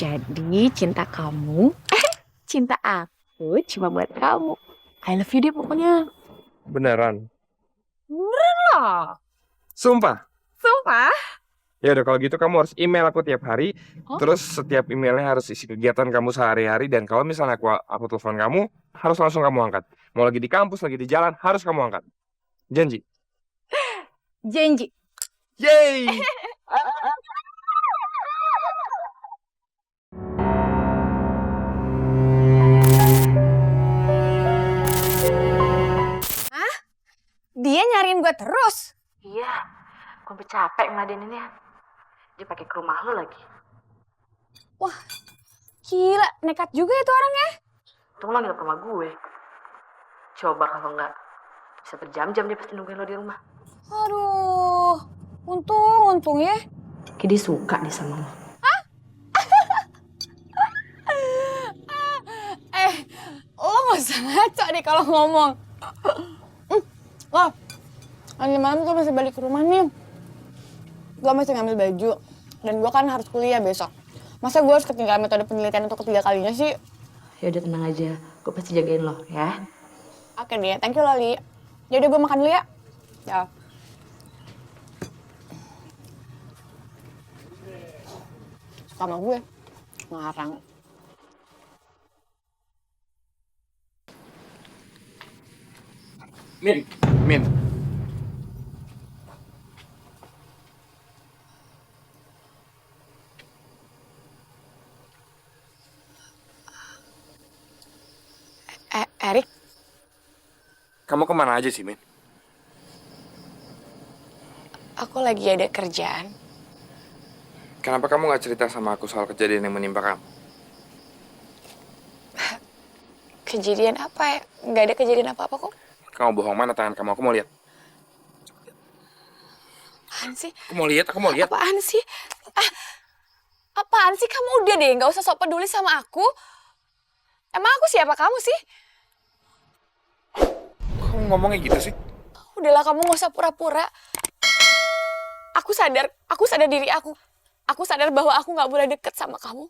Jadi cinta kamu, cinta aku cuma buat kamu. I love you deh pokoknya. Beneran? Beneran lah. Sumpah? Sumpah. Ya udah kalau gitu kamu harus email aku tiap hari. Hah? Terus setiap emailnya harus isi kegiatan kamu sehari-hari. Dan kalau misalnya aku telepon kamu, harus langsung kamu angkat. Mau lagi di kampus, lagi di jalan, harus kamu angkat. Janji. Janji. Yeay! Hah? Dia nyariin gue terus. Iya, gue capek ngeladeninnya. Dia pakai ke rumah lo lagi. Wah, gila, nekat juga itu orangnya. Untung lo nginep ke rumah gue. Coba kalau enggak, bisa berjam-jam dia pasti nungguin lo di rumah. Aduh, untung ya. Kayak dia suka deh sama lo. Lo gak usah ngaco deh kalau ngomong. Lo, nanti malam gue masih balik ke rumah nih. Gue masih ngambil baju. Dan gue kan harus kuliah besok. Masa gue harus ketinggalan metode penelitian untuk ketiga kalinya sih? Ya udah tenang aja, gue pasti jagain lo ya. Oke deh, thank you Loli. Yaudah gue makan dulu ya. Ya. Suka sama gue. Ngarang. Min, Min. Erik, Kamu kemana aja sih, Min? aku lagi ada kerjaan. Kenapa kamu gak cerita sama aku soal kejadian yang menimpa kamu? Kejadian apa ya? Nggak ada kejadian apa-apa kok. Kamu bohong, mana tangan kamu? Aku mau lihat. Apaan sih? Aku mau lihat. Apaan sih? Ah, apaan sih? Kamu udah deh, nggak usah sok peduli sama aku. Emang aku siapa kamu sih? Kamu ngomongnya gitu sih? Udahlah, kamu nggak usah pura-pura. Aku sadar diri aku. Aku sadar bahwa aku nggak boleh deket sama kamu.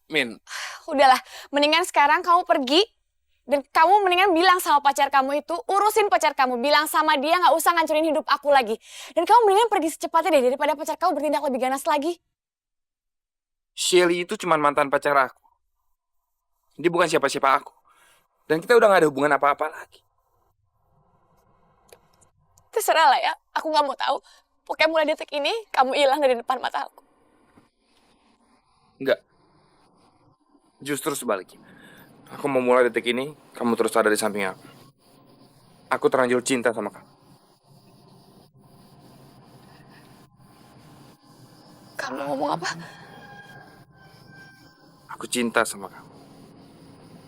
Min, Udahlah, mendingan sekarang kamu pergi. Dan kamu mendingan bilang sama pacar kamu itu, urusin pacar kamu. Bilang sama dia nggak usah ngancurin hidup aku lagi. Dan kamu mendingan pergi secepatnya deh, daripada pacar kamu bertindak lebih ganas lagi. Shelly itu cuma mantan pacar aku. Dia bukan siapa-siapa aku. Dan kita udah gak ada hubungan apa-apa lagi. Terserah lah ya, aku nggak mau tahu. Pokoknya mulai detik ini, kamu hilang dari depan mata aku. Enggak. Justru sebaliknya. Aku mau mulai detik ini, kamu terus ada di samping aku. Aku terlanjur cinta sama kamu. Kamu ngomong apa? Aku cinta sama kamu.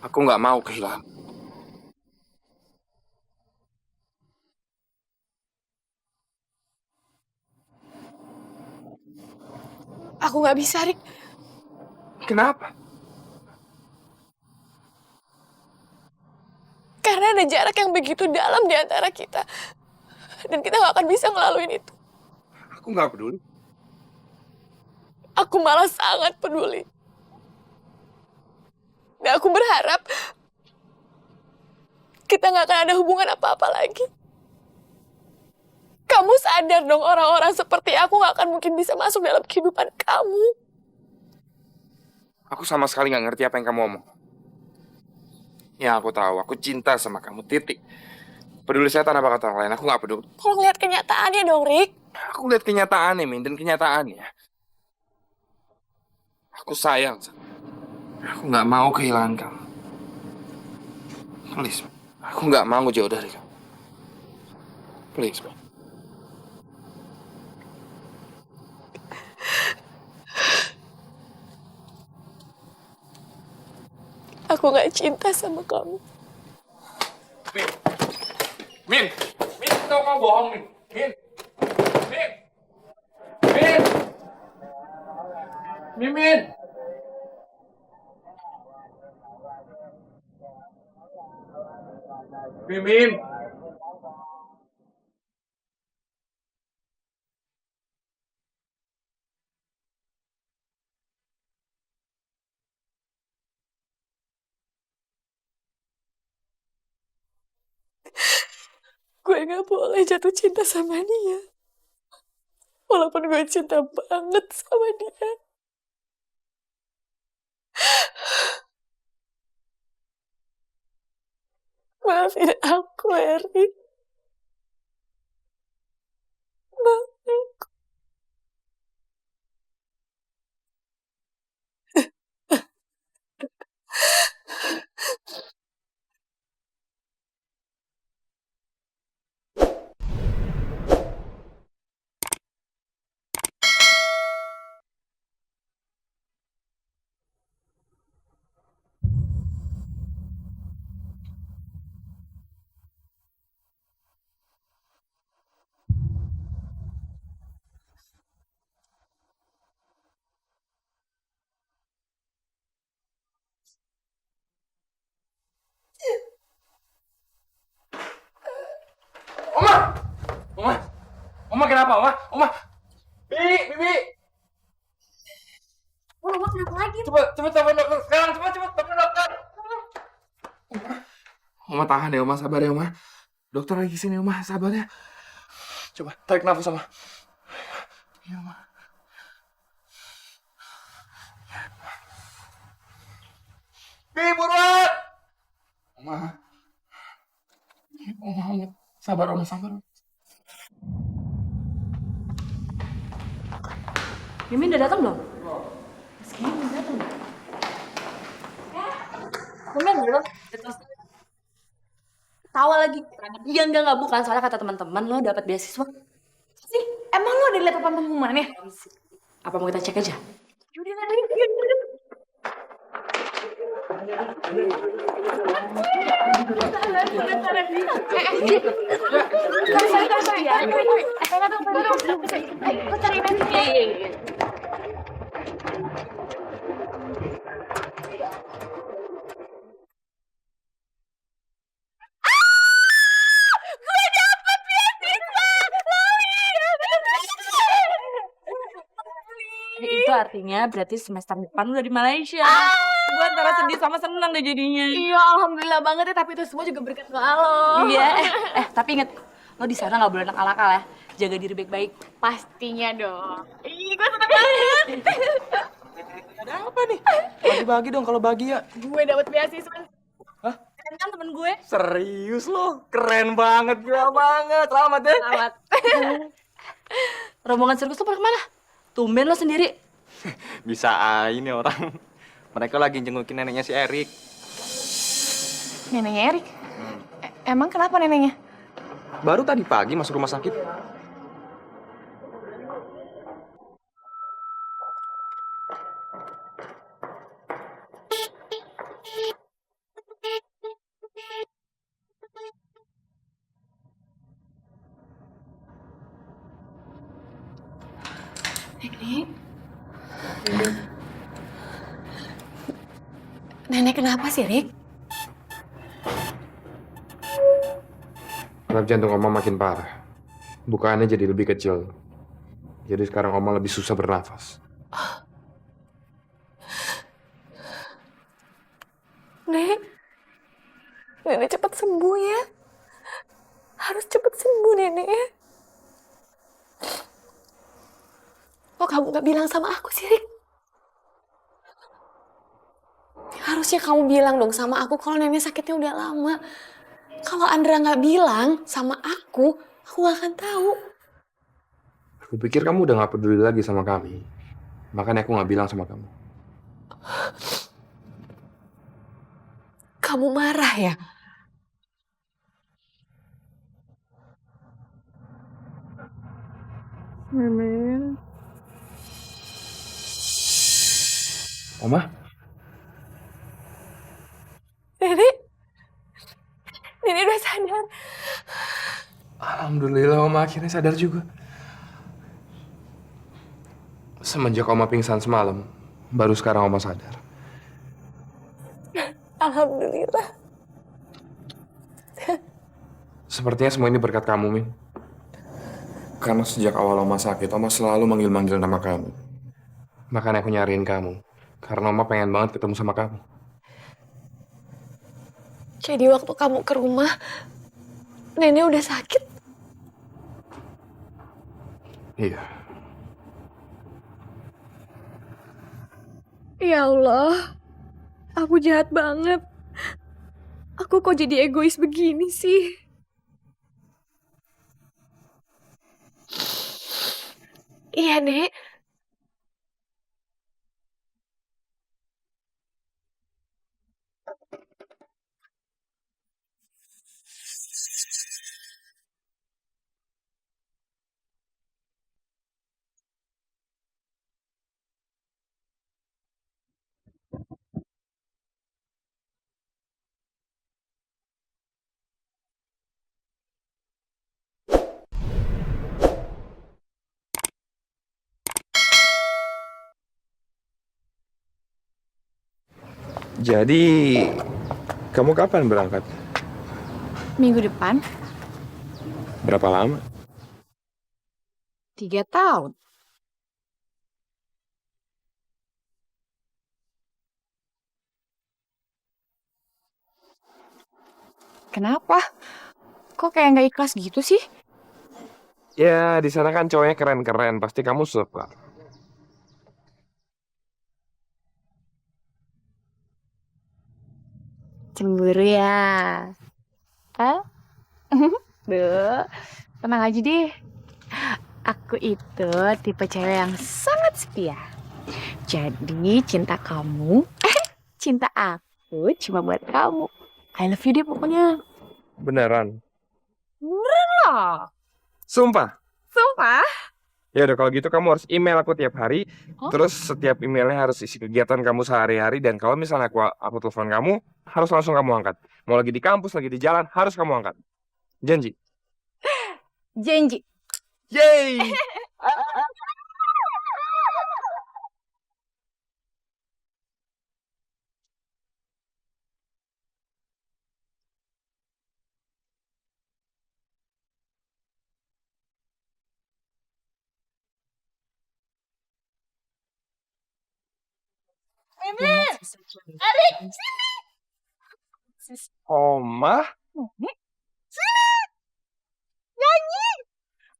Aku nggak mau kehilangan. Aku nggak bisa, Rik. Kenapa? Karena ada jarak yang begitu dalam di antara kita. Dan kita nggak akan bisa ngelaluin itu. Aku nggak peduli. Aku malah sangat peduli. Dan aku berharap kita nggak akan ada hubungan apa-apa lagi. Kamu sadar dong, orang-orang seperti aku nggak akan mungkin bisa masuk dalam kehidupan kamu. Aku sama sekali nggak ngerti apa yang kamu omong. Ya aku tahu, aku cinta sama kamu, titik. Peduli setan apa kata orang lain, aku nggak peduli. Kalau ngeliat kenyataannya dong, Rik. Aku lihat kenyataannya, Min, dan kenyataannya. Aku sayang sama kamu. Aku nggak mau kehilangan kamu. Please, aku nggak mau jauh dari kamu. Please, Min. Aku nggak cinta sama kamu. Min, Min, Min, kamu bohong, Min, Min, Min, Min, Mimin, Mimin. Gue gak boleh jatuh cinta sama dia. Walaupun gue cinta banget sama dia. Maafin aku, Erik. Maafin. Oma! Oma! Oma kenapa, Oma? Oma! Bibi! Bibi! Oma kenapa lagi? Cepet telepon dokter sekarang, cepet telepon dokter. Oma tahan ya, Oma, sabar ya, Oma. Dokter lagi sini, Oma, sabar ya. Coba tarik nafas, Oma. Iya, Oma. Bibi, buruan! Oma. Oma, sabar, Oma, sabar. Mimin udah datang belum? Mimin udah datang. Mimin belum. Tawa lagi. Iya enggak bukan soalnya kata teman-teman lo dapat beasiswa. Sih, emang lo udah liat papan pengumumannya? Apa mau kita cek aja? Yaudah, yaudah. Itu artinya berarti semester depan udah di Malaysia. Gue antara sedih sama senang deh jadinya. Iya, alhamdulillah banget ya, tapi itu semua juga berkat doa lo. Iya, tapi inget lo di sana nggak boleh nakal-nakal ya. Jaga diri baik-baik. Pastinya dong. Ih, gue seneng banget. Ada apa nih? Bagi-bagi dong kalau bagi ya. Gue dapet beasiswa. Keren kan temen gue? Serius lo? Keren banget, gila banget. Selamat deh. Selamat. Rombongan sirkus lo pada kemana? Tumben lo sendiri. Bisa ini orang. Mereka lagi jengukin neneknya si Erik. Neneknya Erik? Emang kenapa neneknya? Baru tadi pagi masuk rumah sakit. Nenek kenapa sih, Rik? Detak jantung Oma makin parah. Bukaannya jadi lebih kecil. Jadi sekarang Oma lebih susah bernafas. Nenek cepat sembuh ya. Harus cepat sembuh, Nenek ya. Kok kamu gak bilang sama aku sih, Rik? Harusnya kamu bilang dong sama aku kalau nenek sakitnya udah lama. Kalau Andra gak bilang sama aku gak akan tahu. Aku pikir kamu udah gak peduli lagi sama kami. Makanya aku gak bilang sama kamu. Kamu marah ya? Oma? Nenek udah sadar. Alhamdulillah Oma akhirnya sadar juga. Semenjak Oma pingsan semalam, baru sekarang Oma sadar. Alhamdulillah. Sepertinya semua ini berkat kamu, Min. Karena sejak awal Oma sakit, Oma selalu manggil-manggil nama kamu. Makanya aku nyariin kamu. Karena Oma pengen banget ketemu sama kamu. Jadi waktu kamu ke rumah, Nenek udah sakit? Iya. Ya Allah, aku jahat banget. Aku kok jadi egois begini sih? Iya, Nek. Jadi, kamu kapan berangkat? Minggu depan, Berapa lama? 3 tahun. Kenapa? Kok kayak nggak ikhlas gitu sih? Ya, di sana kan cowoknya keren-keren, pasti kamu suka. Cemburu ya? Hah? Duh, tenang aja deh. Aku itu tipe cewek yang sangat setia. Jadi cinta kamu, cinta aku cuma buat kamu. I love you deh pokoknya. Beneran? Loh, Sumpah? sumpah? Ya udah kalau gitu kamu harus email aku tiap hari. Hah? Terus setiap emailnya harus isi kegiatan kamu sehari-hari. Dan kalau misalnya aku telepon kamu, harus langsung kamu angkat. Mau lagi di kampus, lagi di jalan, harus kamu angkat. Janji. Janji. Yeay! Oma?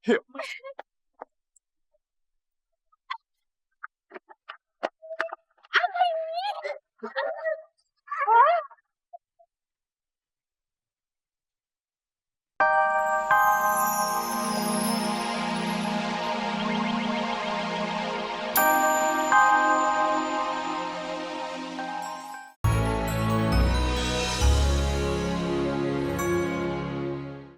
Yuk.